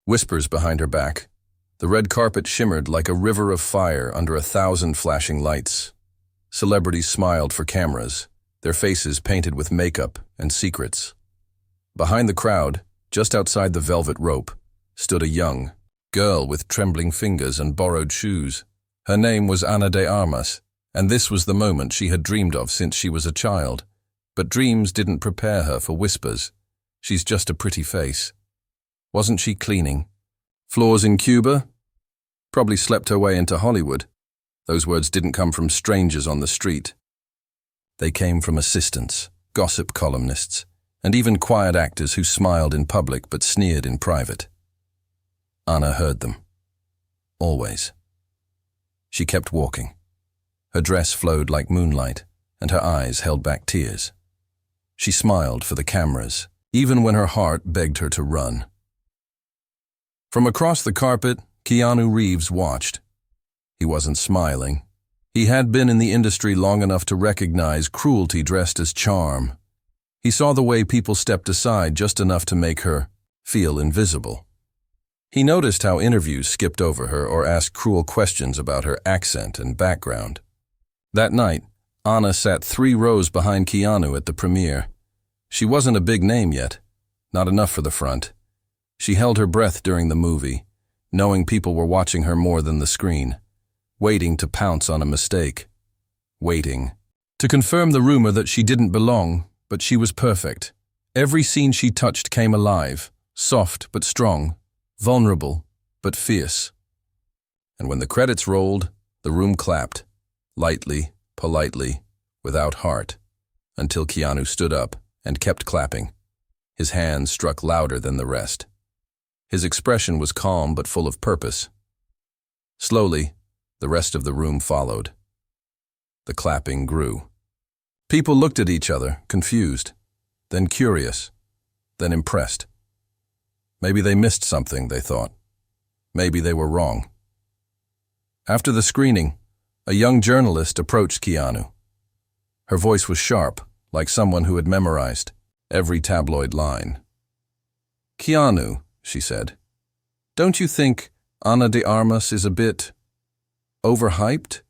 Whispers behind her back. The red carpet shimmered like a river of fire under 1,000 flashing lights. Celebrities smiled for cameras, their faces painted with makeup and secrets. Behind the crowd, just outside the velvet rope, stood a young girl with trembling fingers and borrowed shoes. Her name was Ana de Armas, and this was the moment she had dreamed of since she was a child. But dreams didn't prepare her for whispers. She's just a pretty face. Wasn't she cleaning? Floors in Cuba? Probably slept her way into Hollywood. Those words didn't come from strangers on the street. They came from assistants, gossip columnists, and even quiet actors who smiled in public but sneered in private. Ana heard them. Always. She kept walking. Her dress flowed like moonlight, and her eyes held back tears. She smiled for the cameras, even when her heart begged her to run. From across the carpet, Keanu Reeves watched. He wasn't smiling. He had been in the industry long enough to recognize cruelty dressed as charm. He saw the way people stepped aside just enough to make her feel invisible. He noticed how interviews skipped over her or asked cruel questions about her accent and background. That night, Ana sat 3 rows behind Keanu at the premiere. She wasn't a big name yet, not enough for the front. She held her breath during the movie, knowing people were watching her more than the screen, waiting to pounce on a mistake, waiting to confirm the rumor that she didn't belong, but she was perfect. Every scene she touched came alive, soft but strong, vulnerable but fierce. And when the credits rolled, the room clapped, lightly, politely, without heart, until Keanu stood up and kept clapping. His hands struck louder than the rest. His expression was calm but full of purpose. Slowly, the rest of the room followed. The clapping grew. People looked at each other, confused, then curious, then impressed. Maybe they missed something, they thought. Maybe they were wrong. After the screening, a young journalist approached Keanu. Her voice was sharp, like someone who had memorized every tabloid line. "Keanu," she said, "don't you think Ana de Armas is a bit overhyped?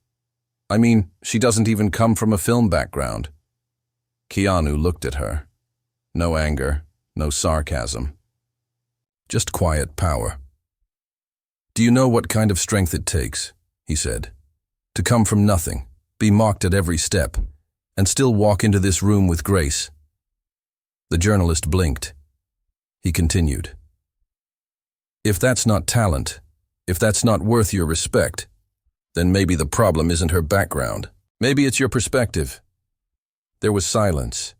I mean, she doesn't even come from a film background." Keanu looked at her. No anger, no sarcasm. Just quiet power. "Do you know what kind of strength it takes," he said, "to come from nothing, be mocked at every step, and still walk into this room with grace?" The journalist blinked. He continued. "If that's not talent, if that's not worth your respect, then maybe the problem isn't her background. Maybe it's your perspective." There was silence,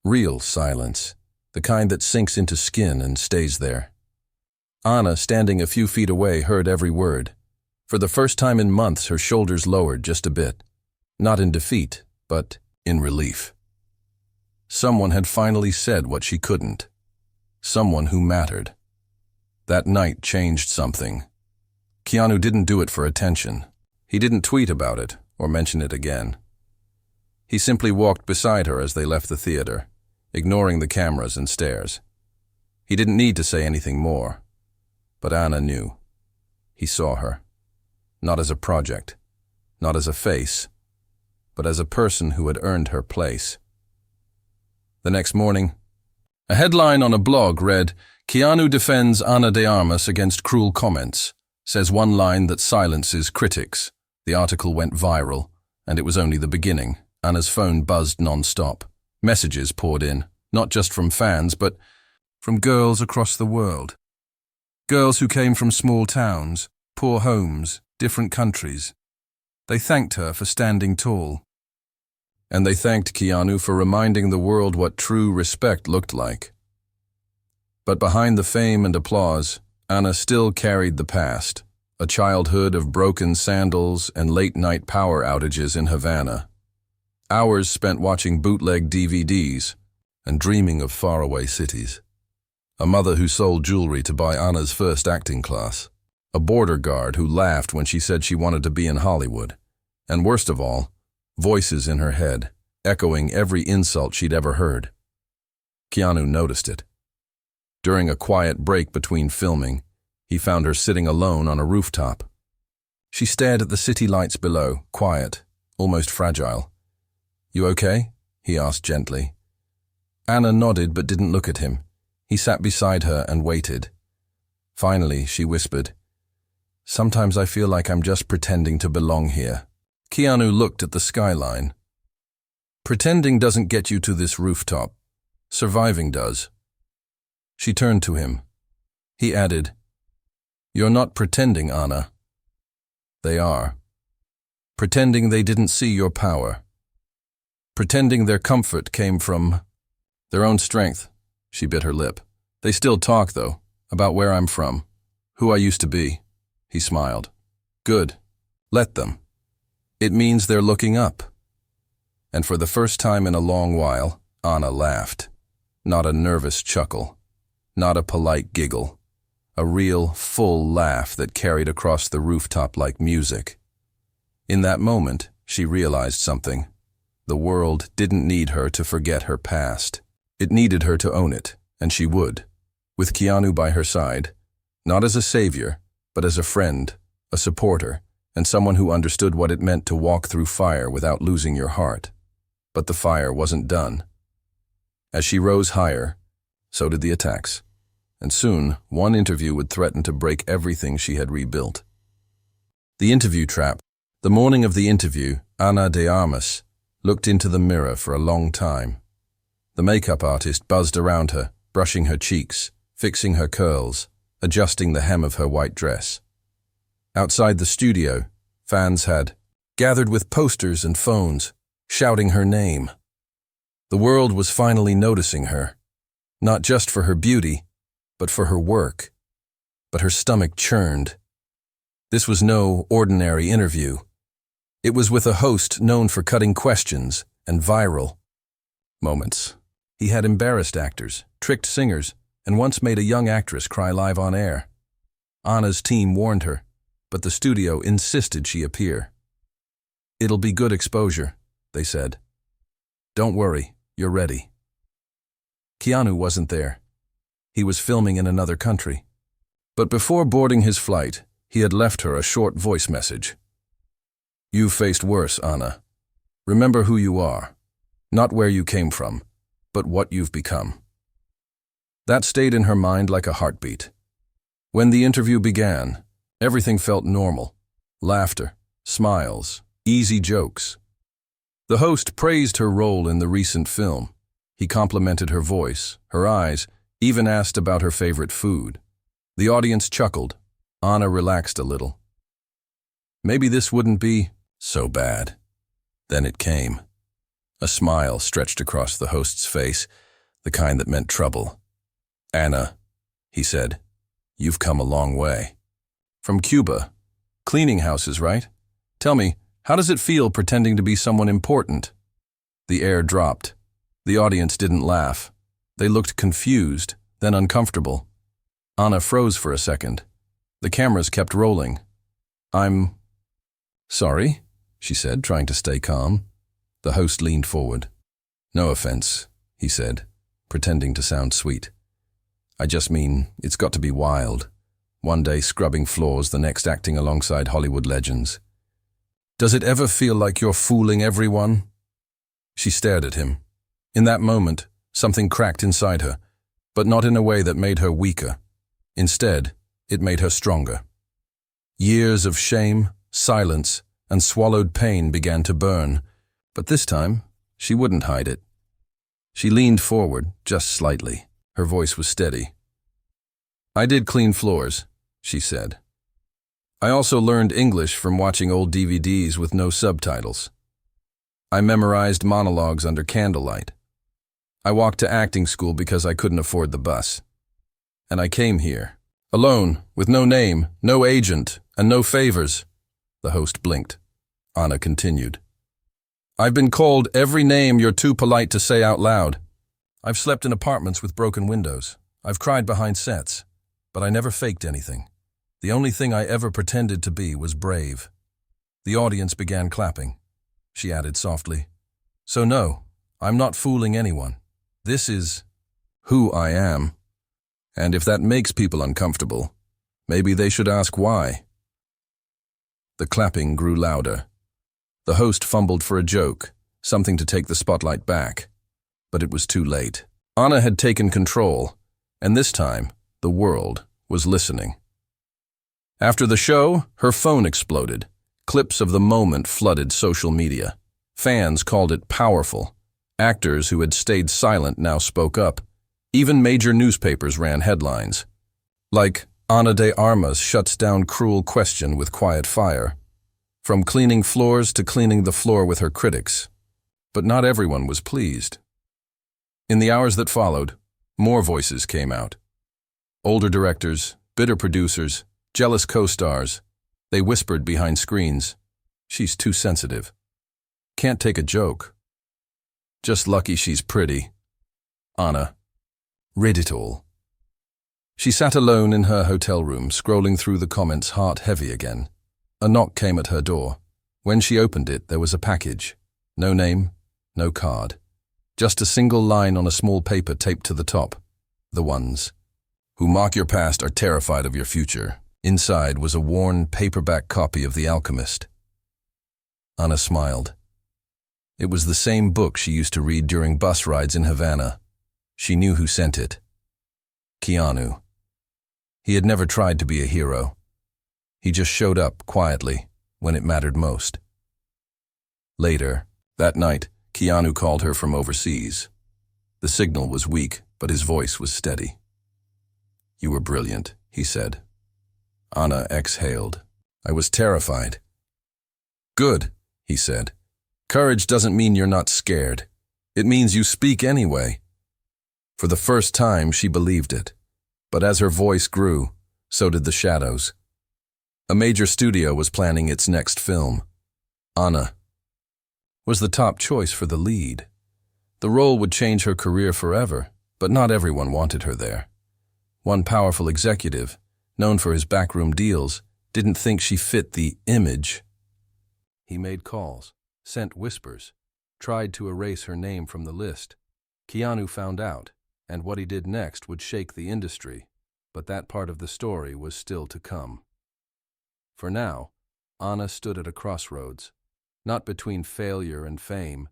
real silence, the kind that sinks into skin and stays there. Ana, standing a few feet away, heard every word. For the first time in months, her shoulders lowered just a bit. Not in defeat, but in relief. Someone had finally said what she couldn't. Someone who mattered. That night changed something. Keanu didn't do it for attention. He didn't tweet about it or mention it again. He simply walked beside her as they left the theater, ignoring the cameras and stares. He didn't need to say anything more. But Ana knew. He saw her. Not as a project, not as a face, but as a person who had earned her place. The next morning, a headline on a blog read, "Keanu defends Ana de Armas against cruel comments, says one line that silences critics." The article went viral, and it was only the beginning. Ana's phone buzzed non-stop. Messages poured in, not just from fans, but from girls across the world. Girls who came from small towns, poor homes, different countries. They thanked her for standing tall. And they thanked Keanu for reminding the world what true respect looked like. But behind the fame and applause, Ana still carried the past, a childhood of broken sandals and late-night power outages in Havana. Hours spent watching bootleg DVDs and dreaming of faraway cities. A mother who sold jewelry to buy Ana's first acting class. A border guard who laughed when she said she wanted to be in Hollywood. And worst of all, voices in her head, echoing every insult she'd ever heard. Keanu noticed it. During a quiet break between filming, He found her sitting alone on a rooftop. She stared at the city lights below, quiet, almost fragile. "You okay?" he asked gently. Ana nodded but didn't look at him. He sat beside her and waited. Finally, she whispered, "Sometimes I feel like I'm just pretending to belong here." Keanu looked at the skyline. "Pretending doesn't get you to this rooftop. Surviving does." She turned to him. He added, "You're not pretending, Ana." "They are. Pretending they didn't see your power. Pretending their comfort came from their own strength." She bit her lip. "They still talk, though, about where I'm from, who I used to be." He smiled. "Good. Let them. It means they're looking up." And for the first time in a long while, Ana laughed. Not a nervous chuckle. Not a polite giggle. A real, full laugh that carried across the rooftop like music. In that moment, she realized something. The world didn't need her to forget her past. It needed her to own it, and she would. With Keanu by her side, not as a savior, but as a friend, a supporter, and someone who understood what it meant to walk through fire without losing your heart. But the fire wasn't done. As she rose higher, so did the attacks. And soon, one interview would threaten to break everything she had rebuilt. The interview trap. The morning of the interview, Ana de Armas looked into the mirror for a long time. The makeup artist buzzed around her, brushing her cheeks, fixing her curls, adjusting the hem of her white dress. Outside the studio, fans had gathered with posters and phones, shouting her name. The world was finally noticing her, not just for her beauty, but for her work. But her stomach churned. This was no ordinary interview. It was with a host known for cutting questions and viral moments. He had embarrassed actors, tricked singers, and once made a young actress cry live on air. Ana's team warned her, but the studio insisted she appear. "It'll be good exposure," they said. "Don't worry, you're ready." Keanu wasn't there. He was filming in another country. But before boarding his flight, he had left her a short voice message. "You've faced worse, Ana. Remember who you are. Not where you came from, but what you've become." That stayed in her mind like a heartbeat. When the interview began, everything felt normal. Laughter, smiles, easy jokes. The host praised her role in the recent film. He complimented her voice, her eyes, even asked about her favorite food. The audience chuckled. Ana relaxed a little. Maybe this wouldn't be so bad. Then it came. A smile stretched across the host's face, the kind that meant trouble. "Ana," he said, "you've come a long way. From Cuba. Cleaning houses, right? Tell me, how does it feel pretending to be someone important?" The air dropped. The audience didn't laugh. They looked confused, then uncomfortable. Ana froze for a second. The cameras kept rolling. "I'm sorry," she said, trying to stay calm. The host leaned forward. "No offense," he said, pretending to sound sweet. "I just mean, it's got to be wild. One day scrubbing floors, the next acting alongside Hollywood legends. Does it ever feel like you're fooling everyone?" She stared at him. In that moment, something cracked inside her, but not in a way that made her weaker. Instead, it made her stronger. Years of shame, silence, and swallowed pain began to burn, but this time, she wouldn't hide it. She leaned forward, just slightly. Her voice was steady. "I did clean floors," she said. "I also learned English from watching old DVDs with no subtitles. I memorized monologues under candlelight. I walked to acting school because I couldn't afford the bus. And I came here, alone, with no name, no agent, and no favors." The host blinked. Ana continued. "I've been called every name you're too polite to say out loud. I've slept in apartments with broken windows. I've cried behind sets, but I never faked anything. The only thing I ever pretended to be was brave." The audience began clapping. She added softly, "So no, I'm not fooling anyone. This is who I am. And if that makes people uncomfortable, Maybe they should ask why. The clapping grew louder. The host fumbled for a joke, something to take the spotlight back. But it was too late. Ana had taken control, and this time, the world was listening. After the show, her phone exploded. Clips of the moment flooded social media. Fans called it powerful. Actors who had stayed silent now spoke up. Even major newspapers ran headlines. Like, Ana de Armas shuts down cruel question with quiet fire. From cleaning floors to cleaning the floor with her critics. But not everyone was pleased. In the hours that followed, more voices came out. Older directors, bitter producers, jealous co-stars. They whispered behind screens, "She's too sensitive. Can't take a joke. Just lucky she's pretty." Ana read it all. She sat alone in her hotel room, scrolling through the comments, heart heavy again. A knock came at her door. When she opened it, there was a package. No name, no card. Just a single line on a small paper taped to the top. "The ones who mock your past are terrified of your future." Inside was a worn paperback copy of The Alchemist. Ana smiled. It was the same book she used to read during bus rides in Havana. She knew who sent it. Keanu. He had never tried to be a hero. He just showed up quietly when it mattered most. Later, that night, Keanu called her from overseas. The signal was weak, but his voice was steady. "You were brilliant," he said. Ana exhaled. "I was terrified." "Good," he said. "Courage doesn't mean you're not scared. It means you speak anyway." For the first time, she believed it. But as her voice grew, so did the shadows. A major studio was planning its next film. Ana was the top choice for the lead. The role would change her career forever, but not everyone wanted her there. One powerful executive, known for his backroom deals, didn't think she fit the image. He made calls, sent whispers, tried to erase her name from the list. Keanu found out, and what he did next would shake the industry, but that part of the story was still to come. For now, Ana stood at a crossroads, not between failure and fame,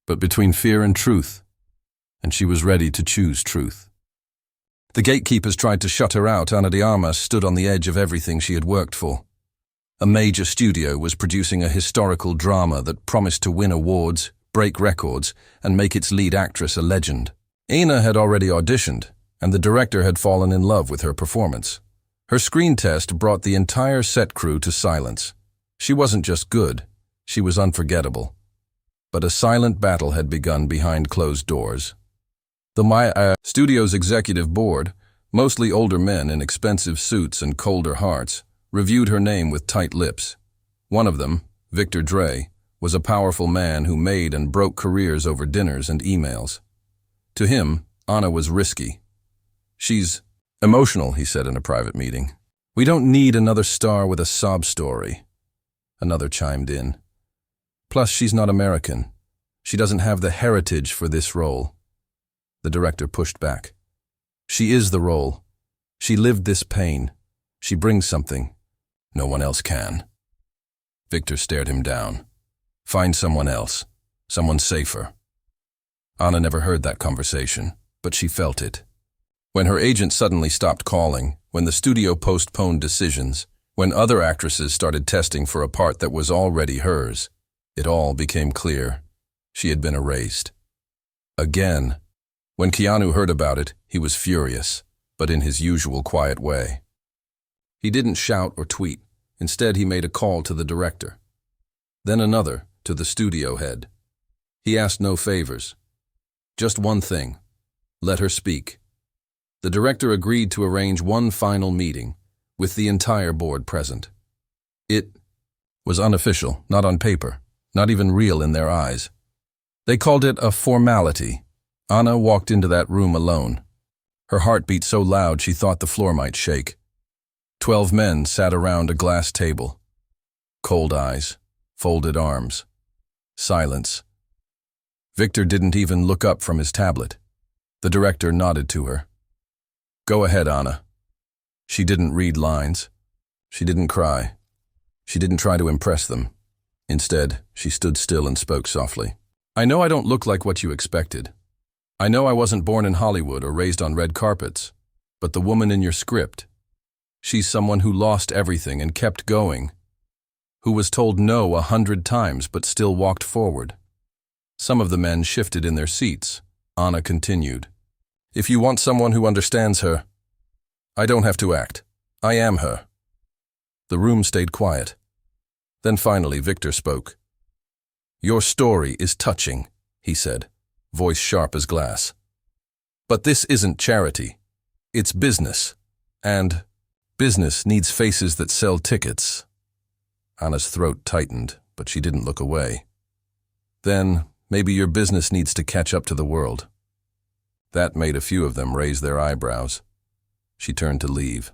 but between fear and truth, and she was ready to choose truth. The gatekeepers tried to shut her out. Ana de Armas stood on the edge of everything she had worked for. A major studio was producing a historical drama that promised to win awards, break records, and make its lead actress a legend. Ana had already auditioned, and the director had fallen in love with her performance. Her screen test brought the entire set crew to silence. She wasn't just good, she was unforgettable. But a silent battle had begun behind closed doors. The studio's executive board, mostly older men in expensive suits and colder hearts, reviewed her name with tight lips. One of them, Victor Dre, was a powerful man who made and broke careers over dinners and emails. To him, Ana was risky. "She's emotional," he said in a private meeting. "We don't need another star with a sob story." Another chimed in. "Plus, she's not American. She doesn't have the heritage for this role." The director pushed back. "She is the role. She lived this pain. She brings something. No one else can." Victor stared him down. "Find someone else. Someone safer." Ana never heard that conversation, but she felt it. When her agent suddenly stopped calling, when the studio postponed decisions, when other actresses started testing for a part that was already hers, it all became clear. She had been erased. Again. When Keanu heard about it, he was furious, but in his usual quiet way. He didn't shout or tweet. Instead, he made a call to the director. Then another, to the studio head. He asked no favors. Just one thing. Let her speak. The director agreed to arrange one final meeting, with the entire board present. It was unofficial, not on paper, not even real in their eyes. They called it a formality. Ana walked into that room alone. Her heart beat so loud she thought the floor might shake. 12 men sat around a glass table. Cold eyes, folded arms, silence. Victor didn't even look up from his tablet. The director nodded to her. "Go ahead, Ana." She didn't read lines. She didn't cry. She didn't try to impress them. Instead, she stood still and spoke softly. I know I don't look like what you expected. I know I wasn't born in Hollywood or raised on red carpets, but the woman in your script, she's someone who lost everything and kept going, who was told no 100 times but still walked forward. Some of the men shifted in their seats. Ana continued. If you want someone who understands her, I don't have to act. I am her. The room stayed quiet. Then finally Victor spoke. Your story is touching, he said, voice sharp as glass. But this isn't charity. It's business. And business needs faces that sell tickets. Ana's throat tightened, but she didn't look away. Then, maybe your business needs to catch up to the world. That made a few of them raise their eyebrows. She turned to leave,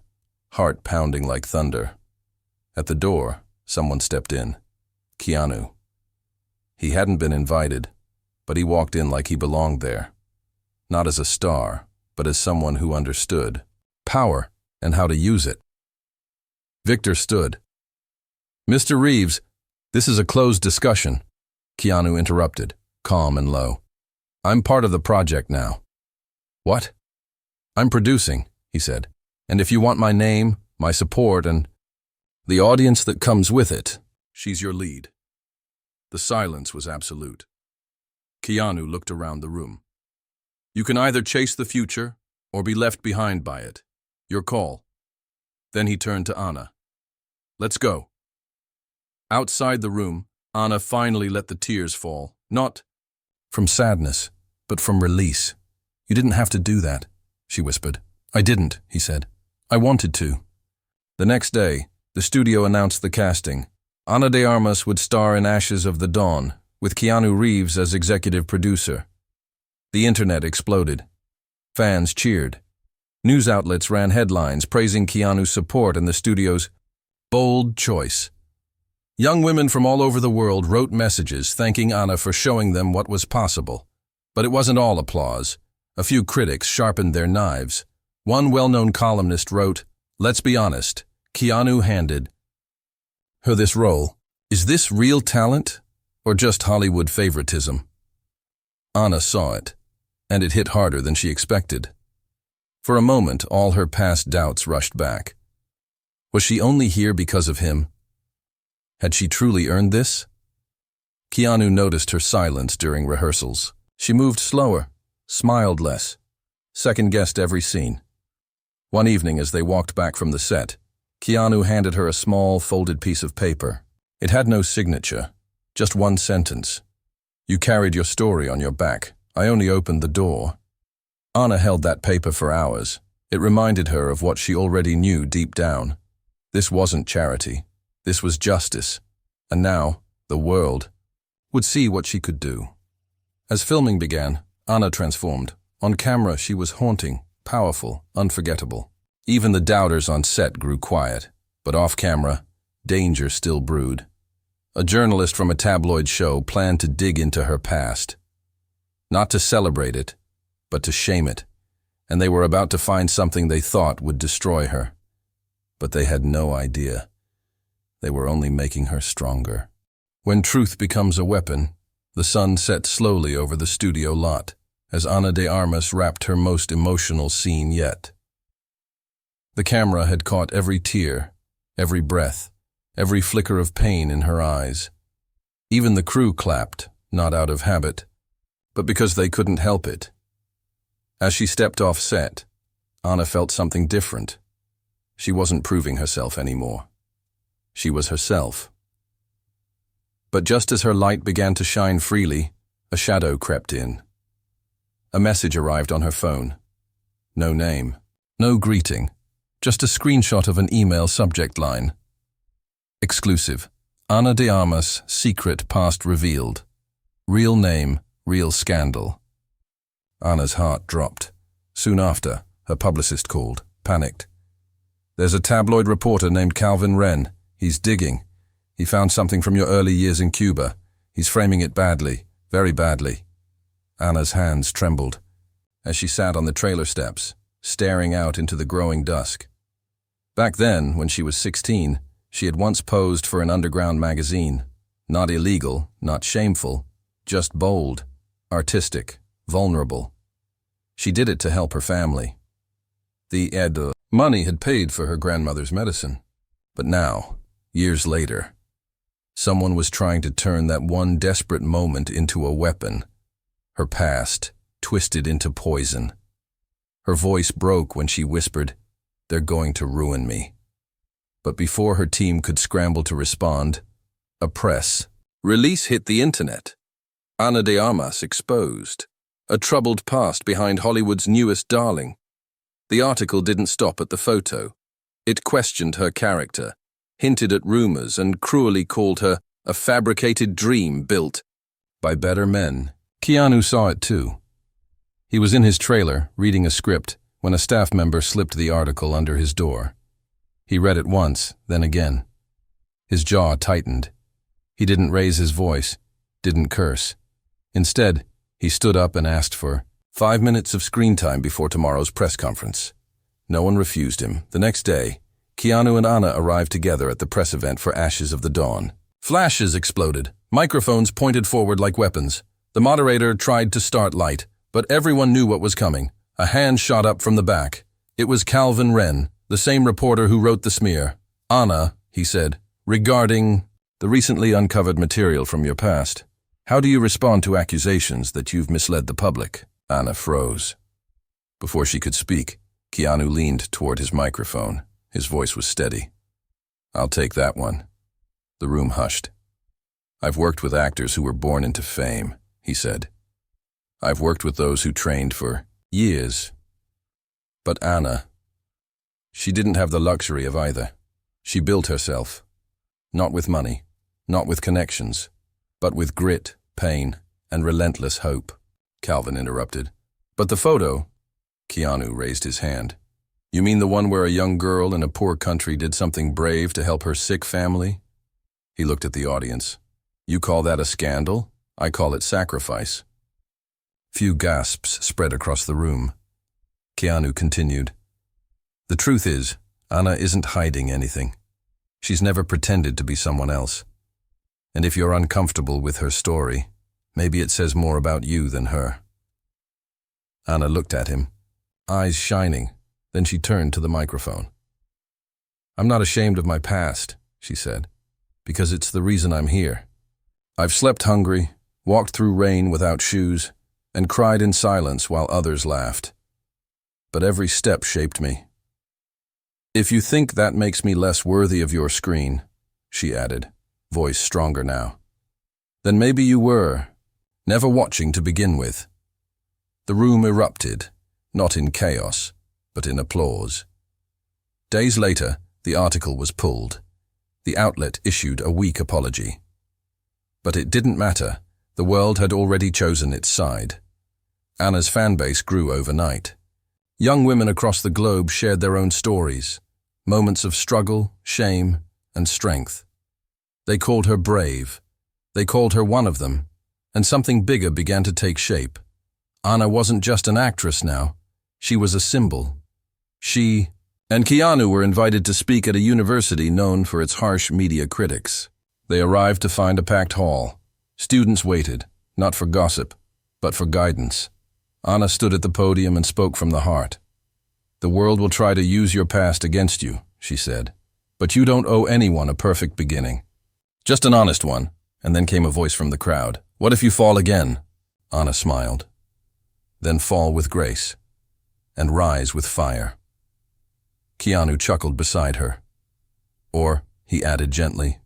heart pounding like thunder. At the door, someone stepped in. Keanu. He hadn't been invited, but he walked in like he belonged there. Not as a star, but as someone who understood power and how to use it. Victor stood. Mr. Reeves, this is a closed discussion, Keanu interrupted, calm and low. I'm part of the project now. What? I'm producing, he said, and if you want my name, my support, and the audience that comes with it, she's your lead. The silence was absolute. Keanu looked around the room. You can either chase the future or be left behind by it. Your call. Then he turned to Ana. Let's go. Outside the room, Ana finally let the tears fall, not from sadness, but from release. You didn't have to do that, she whispered. I didn't, he said. I wanted to. The next day, the studio announced the casting. Ana de Armas would star in Ashes of the Dawn, with Keanu Reeves as executive producer. The internet exploded. Fans cheered. News outlets ran headlines praising Keanu's support and the studio's bold choice. Young women from all over the world wrote messages thanking Ana for showing them what was possible. But it wasn't all applause. A few critics sharpened their knives. One well-known columnist wrote, "Let's be honest, Keanu handed her this role. Is this real talent or just Hollywood favoritism?" Ana saw it, and it hit harder than she expected. For a moment, all her past doubts rushed back. Was she only here because of him? Had she truly earned this? Keanu noticed her silence during rehearsals. She moved slower, smiled less, second-guessed every scene. One evening as they walked back from the set, Keanu handed her a small, folded piece of paper. It had no signature, just one sentence. You carried your story on your back. I only opened the door. Ana held that paper for hours. It reminded her of what she already knew deep down. This wasn't charity. This was justice. And now, the world would see what she could do. As filming began, Ana transformed. On camera, she was haunting, powerful, unforgettable. Even the doubters on set grew quiet, but off camera, danger still brewed. A journalist from a tabloid show planned to dig into her past. Not to celebrate it, but to shame it, and they were about to find something they thought would destroy her. But they had no idea. They were only making her stronger. When truth becomes a weapon, the sun set slowly over the studio lot as Ana de Armas wrapped her most emotional scene yet. The camera had caught every tear, every breath, every flicker of pain in her eyes. Even the crew clapped, not out of habit, but because they couldn't help it. As she stepped off set, Ana felt something different. She wasn't proving herself anymore. She was herself. But just as her light began to shine freely, a shadow crept in. A message arrived on her phone. No name, no greeting, just a screenshot of an email subject line. Exclusive. Ana de Armas, secret past revealed. Real name, real scandal. Ana's heart dropped. Soon after, her publicist called, panicked. There's a tabloid reporter named Calvin Wren. He's digging. He found something from your early years in Cuba. He's framing it badly, very badly. Ana's hands trembled as she sat on the trailer steps, staring out into the growing dusk. Back then, when she was 16, she had once posed for an underground magazine. Not illegal, not shameful, just bold, artistic, vulnerable. She did it to help her family. The money had paid for her grandmother's medicine. But now, years later, someone was trying to turn that one desperate moment into a weapon. Her past, twisted into poison. Her voice broke when she whispered, "They're going to ruin me." But before her team could scramble to respond, a press release hit the internet. Ana de Armas exposed. A troubled past behind Hollywood's newest darling. The article didn't stop at the photo. It questioned her character, hinted at rumors, and cruelly called her a fabricated dream built by better men. Keanu saw it too. He was in his trailer, reading a script, when a staff member slipped the article under his door. He read it once, then again. His jaw tightened. He didn't raise his voice, didn't curse. Instead, he stood up and asked for 5 minutes of screen time before tomorrow's press conference. No one refused him. The next day, Keanu and Ana arrived together at the press event for Ashes of the Dawn. Flashes exploded. Microphones pointed forward like weapons. The moderator tried to start light, but everyone knew what was coming. A hand shot up from the back. It was Calvin Wren, the same reporter who wrote the smear. "Ana," he said, "regarding the recently uncovered material from your past, how do you respond to accusations that you've misled the public?" Ana froze. Before she could speak, Keanu leaned toward his microphone. His voice was steady. "I'll take that one." The room hushed. "I've worked with actors who were born into fame," he said. "I've worked with those who trained for years. But Ana, she didn't have the luxury of either. She built herself. Not with money, not with connections, but with grit, pain, and relentless hope." Calvin interrupted. "But the photo," Keanu raised his hand. "You mean the one where a young girl in a poor country did something brave to help her sick family?" He looked at the audience. "You call that a scandal? I call it sacrifice." Few gasps spread across the room. Keanu continued. "The truth is, Ana isn't hiding anything. She's never pretended to be someone else. And if you're uncomfortable with her story, maybe it says more about you than her." Ana looked at him, eyes shining. Then she turned to the microphone. "I'm not ashamed of my past," she said, "because it's the reason I'm here. I've slept hungry, walked through rain without shoes, and cried in silence while others laughed. But every step shaped me. If you think that makes me less worthy of your screen," she added, voice stronger now, "then maybe you were never watching to begin with." The room erupted, not in chaos, but in applause. Days later, the article was pulled. The outlet issued a weak apology. But it didn't matter. The world had already chosen its side. Ana's fanbase grew overnight. Young women across the globe shared their own stories, moments of struggle, shame, and strength. They called her brave. They called her one of them, and something bigger began to take shape. Ana wasn't just an actress now. She was a symbol. She and Keanu were invited to speak at a university known for its harsh media critics. They arrived to find a packed hall. Students waited, not for gossip, but for guidance. Ana stood at the podium and spoke from the heart. "The world will try to use your past against you," she said, "but you don't owe anyone a perfect beginning. Just an honest one." And then came a voice from the crowd. "What if you fall again?" Ana smiled. "Then fall with grace, and rise with fire." Keanu chuckled beside her. "Or," he added gently,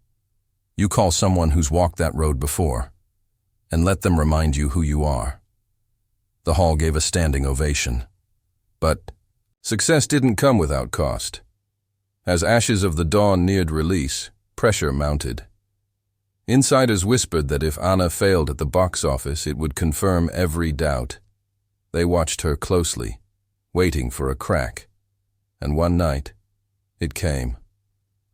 "you call someone who's walked that road before, and let them remind you who you are." The hall gave a standing ovation. But success didn't come without cost. As Ashes of the Dawn neared release, pressure mounted. Insiders whispered that if Ana failed at the box office, it would confirm every doubt. They watched her closely, waiting for a crack. And one night, it came.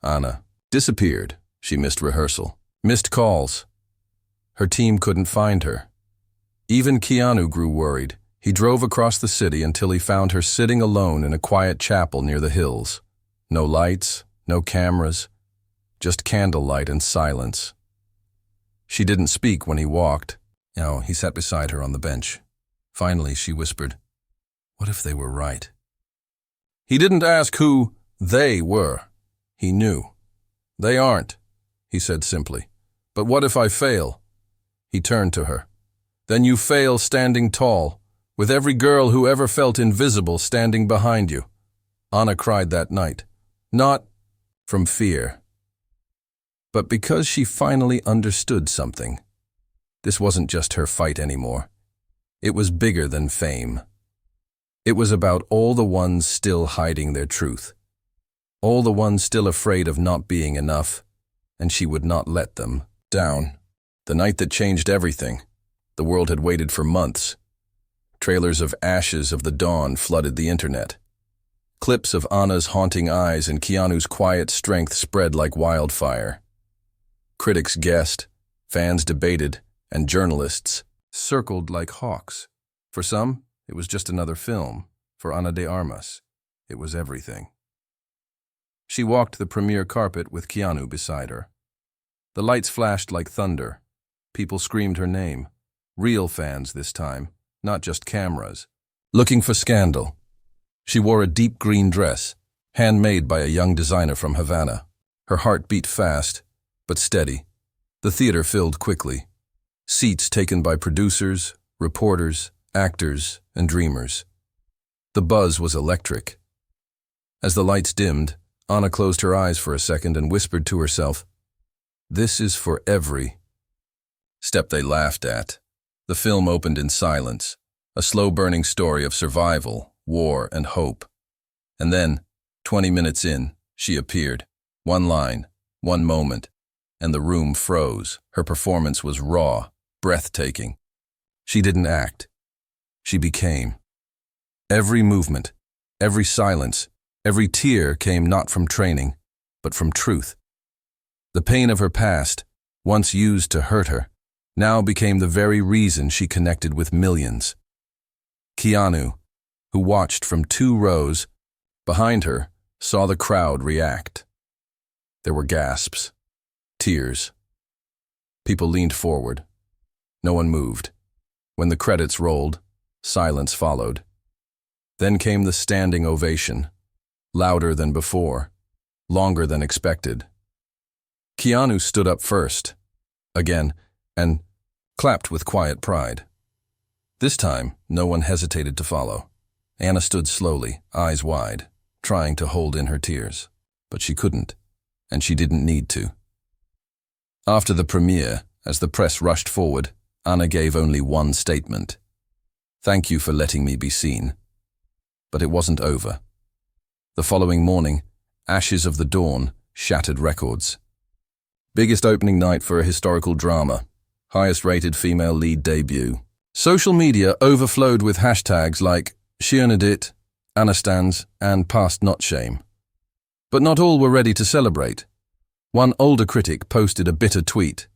Ana disappeared. She missed rehearsal, missed calls. Her team couldn't find her. Even Keanu grew worried. He drove across the city until he found her sitting alone in a quiet chapel near the hills. No lights, no cameras, just candlelight and silence. She didn't speak when he walked. No, he sat beside her on the bench. Finally, she whispered, "What if they were right?" He didn't ask who they were. He knew. "They aren't," he said simply. "But what if I fail?" He turned to her. "Then you fail standing tall, with every girl who ever felt invisible standing behind you." Ana cried that night. Not from fear, but because she finally understood something. This wasn't just her fight anymore. It was bigger than fame. It was about all the ones still hiding their truth. All the ones still afraid of not being enough, and she would not let them down. The night that changed everything. The world had waited for months. Trailers of Ashes of the Dawn flooded the internet. Clips of Ana's haunting eyes and Keanu's quiet strength spread like wildfire. Critics guessed, fans debated, and journalists circled like hawks. For some, it was just another film. For Ana de Armas, it was everything. She walked the premiere carpet with Keanu beside her. The lights flashed like thunder. People screamed her name. Real fans this time, not just cameras. Looking for scandal. She wore a deep green dress, handmade by a young designer from Havana. Her heart beat fast, but steady. The theater filled quickly. Seats taken by producers, reporters, actors, and dreamers. The buzz was electric. As the lights dimmed, Ana closed her eyes for a second and whispered to herself, "This is for every step." They laughed at. The film opened in silence, a slow-burning story of survival, war, and hope. And then, 20 minutes in, she appeared. One line, one moment, and the room froze. Her performance was raw, breathtaking. She didn't act. She became. Every movement, every silence, every tear came not from training, but from truth. The pain of her past, once used to hurt her, now became the very reason she connected with millions. Keanu, who watched from 2 rows behind her, saw the crowd react. There were gasps, tears. People leaned forward. No one moved. When the credits rolled, silence followed. Then came the standing ovation, louder than before, longer than expected. Keanu stood up first, again, and clapped with quiet pride. This time, no one hesitated to follow. Ana stood slowly, eyes wide, trying to hold in her tears. But she couldn't, and she didn't need to. After the premiere, as the press rushed forward, Ana gave only one statement. "Thank you for letting me be seen." But it wasn't over. The following morning, Ashes of the Dawn shattered records. Biggest opening night for a historical drama. Highest-rated female lead debut. Social media overflowed with hashtags like Sheernedit, Anastans, and Past Not Shame. But not all were ready to celebrate. One older critic posted a bitter tweet.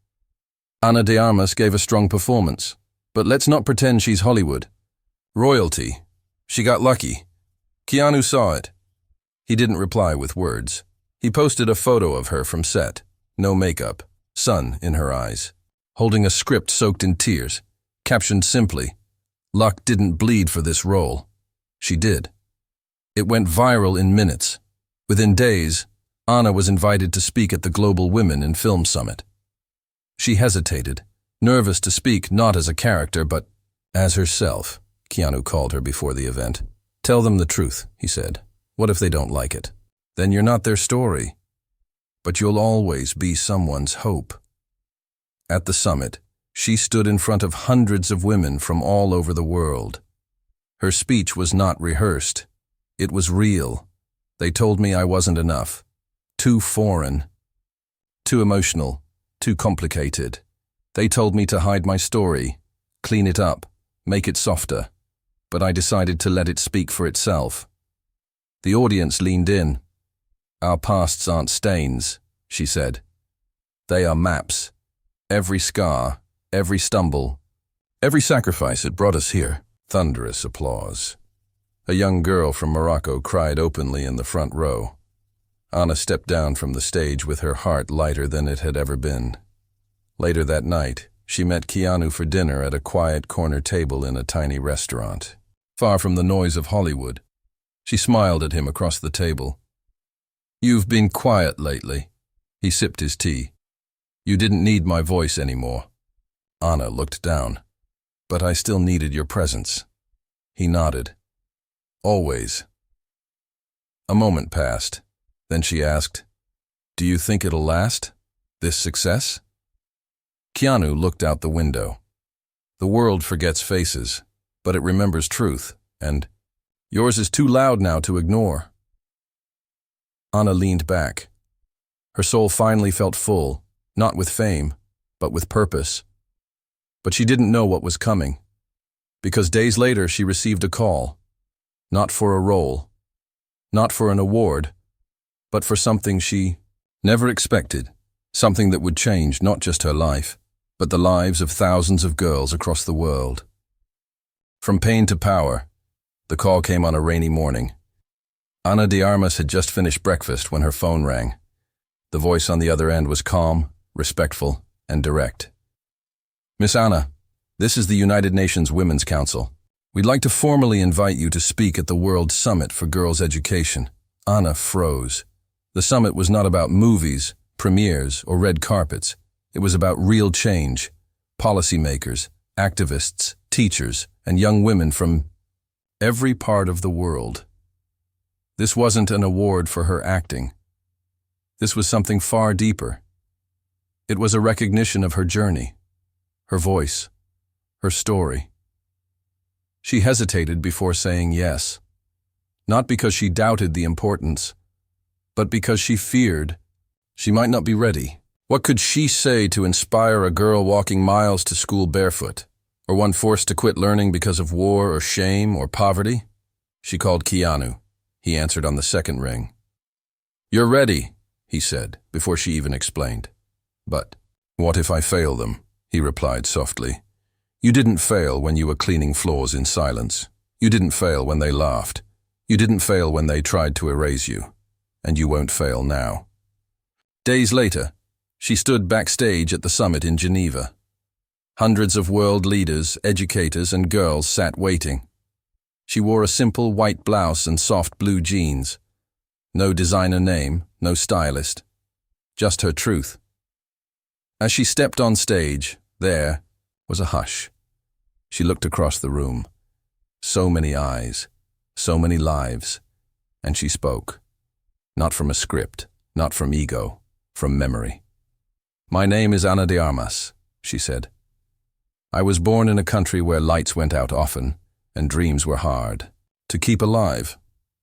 "Ana de Armas gave a strong performance, but let's not pretend she's Hollywood. Royalty. She got lucky. Keanu saw it." He didn't reply with words. He posted a photo of her from set. No makeup, sun in her eyes, holding a script soaked in tears, captioned simply, "Luck didn't bleed for this role." She did. It went viral in minutes. Within days, Ana was invited to speak at the Global Women in Film Summit. She hesitated, nervous to speak not as a character but as herself. Keanu called her before the event. "Tell them the truth," he said. "What if they don't like it? Then you're not their story. But you'll always be someone's hope." At the summit, she stood in front of hundreds of women from all over the world. Her speech was not rehearsed. It was real. "They told me I wasn't enough. Too foreign. Too emotional. Too complicated. They told me to hide my story, clean it up, make it softer. But I decided to let it speak for itself." The audience leaned in. "Our pasts aren't stains," she said. "They are maps. Every scar, every stumble, every sacrifice had brought us here." Thunderous applause. A young girl from Morocco cried openly in the front row. Ana stepped down from the stage with her heart lighter than it had ever been. Later that night, she met Keanu for dinner at a quiet corner table in a tiny restaurant, far from the noise of Hollywood. She smiled at him across the table. "You've been quiet lately." He sipped his tea. "You didn't need my voice anymore." Ana looked down. "But I still needed your presence." He nodded. "Always." A moment passed. Then she asked, "Do you think it'll last? This success?" Keanu looked out the window. The world forgets faces, but it remembers truth, and yours is too loud now to ignore. Ana leaned back. Her soul finally felt full, not with fame, but with purpose. But she didn't know what was coming, because days later she received a call, not for a role, not for an award, but for something she never expected, something that would change not just her life, but the lives of thousands of girls across the world. From pain to power, the call came on a rainy morning. Ana de Armas had just finished breakfast when her phone rang. The voice on the other end was calm, respectful, and direct. "Miss Ana, this is the United Nations Women's Council. We'd like to formally invite you to speak at the World Summit for Girls' Education." Ana froze. The summit was not about movies, premieres, or red carpets. It was about real change, policymakers, activists, teachers, and young women from every part of the world. This wasn't an award for her acting. This was something far deeper. It was a recognition of her journey, her voice, her story. She hesitated before saying yes, not because she doubted the importance, but because she feared she might not be ready. What could she say to inspire a girl walking miles to school barefoot, or one forced to quit learning because of war or shame or poverty? She called Keanu. He answered on the second ring. "You're ready," he said, before she even explained. "But what if I fail them?" he replied softly. "You didn't fail when you were cleaning floors in silence. You didn't fail when they laughed. You didn't fail when they tried to erase you. And you won't fail now." Days later, she stood backstage at the summit in Geneva. Hundreds of world leaders, educators, and girls sat waiting. She wore a simple white blouse and soft blue jeans. No designer name, no stylist. Just her truth. As she stepped on stage, there was a hush. She looked across the room. So many eyes, so many lives. And she spoke. Not from a script, not from ego, from memory. "My name is Ana de Armas," she said. "I was born in a country where lights went out often, and dreams were hard to keep alive.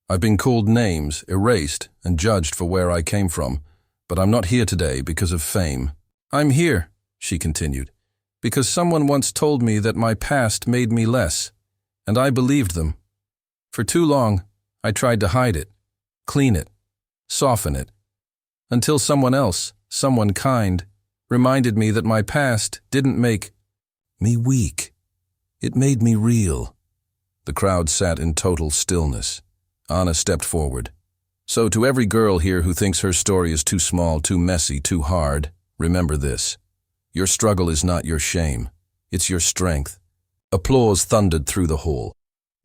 I've been called names, erased, and judged for where I came from, but I'm not here today because of fame. I'm here," she continued, "because someone once told me that my past made me less, and I believed them. For too long, I tried to hide it, clean it, soften it, until someone else, someone kind, reminded me that my past didn't make me weak. It made me real." The crowd sat in total stillness. Ana stepped forward. "So to every girl here who thinks her story is too small, too messy, too hard, remember this. Your struggle is not your shame. It's your strength." Applause thundered through the hall.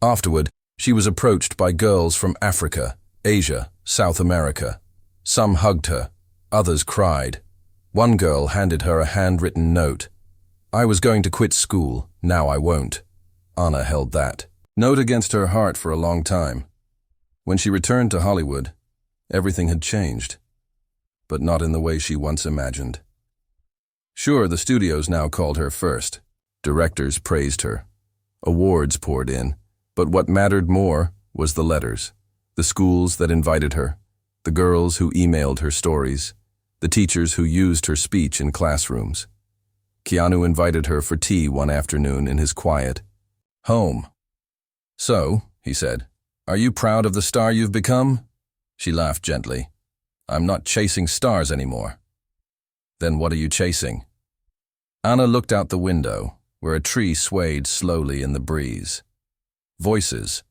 Afterward, she was approached by girls from Africa, Asia, South America. Some hugged her, others cried. One girl handed her a handwritten note. "I was going to quit school, now I won't." Ana held that note against her heart for a long time. When she returned to Hollywood, everything had changed, but not in the way she once imagined. Sure, the studios now called her first. Directors praised her. Awards poured in, but what mattered more was the letters, the schools that invited her, the girls who emailed her stories, the teachers who used her speech in classrooms. Keanu invited her for tea one afternoon in his quiet home. "So," he said, "are you proud of the star you've become?" She laughed gently. "I'm not chasing stars anymore." "Then what are you chasing?" Ana looked out the window, where a tree swayed slowly in the breeze. "Voices,"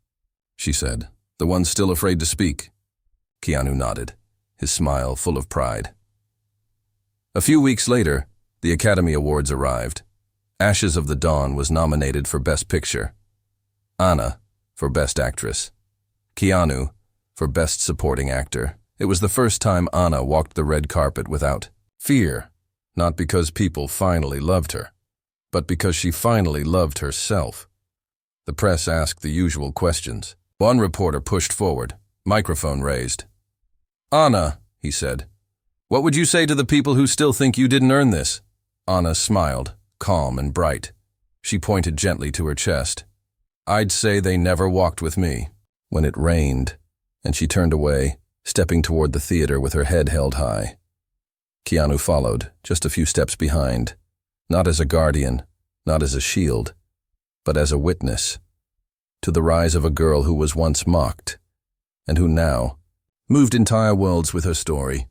she said. "The ones still afraid to speak." Keanu nodded. his smile full of pride. A few weeks later, the Academy Awards arrived. Ashes of the Dawn was nominated for Best Picture, Ana for Best Actress, Keanu for Best Supporting Actor. It was the first time Ana walked the red carpet without fear, not because people finally loved her, but because she finally loved herself. The press asked the usual questions. One reporter pushed forward, microphone raised. "Ana," he said, "what would you say to the people who still think you didn't earn this?" Ana smiled, calm and bright. She pointed gently to her chest. "I'd say they never walked with me." When it rained, and she turned away, stepping toward the theater with her head held high. Keanu followed, just a few steps behind, not as a guardian, not as a shield, but as a witness to the rise of a girl who was once mocked, and who now moved entire worlds with her story.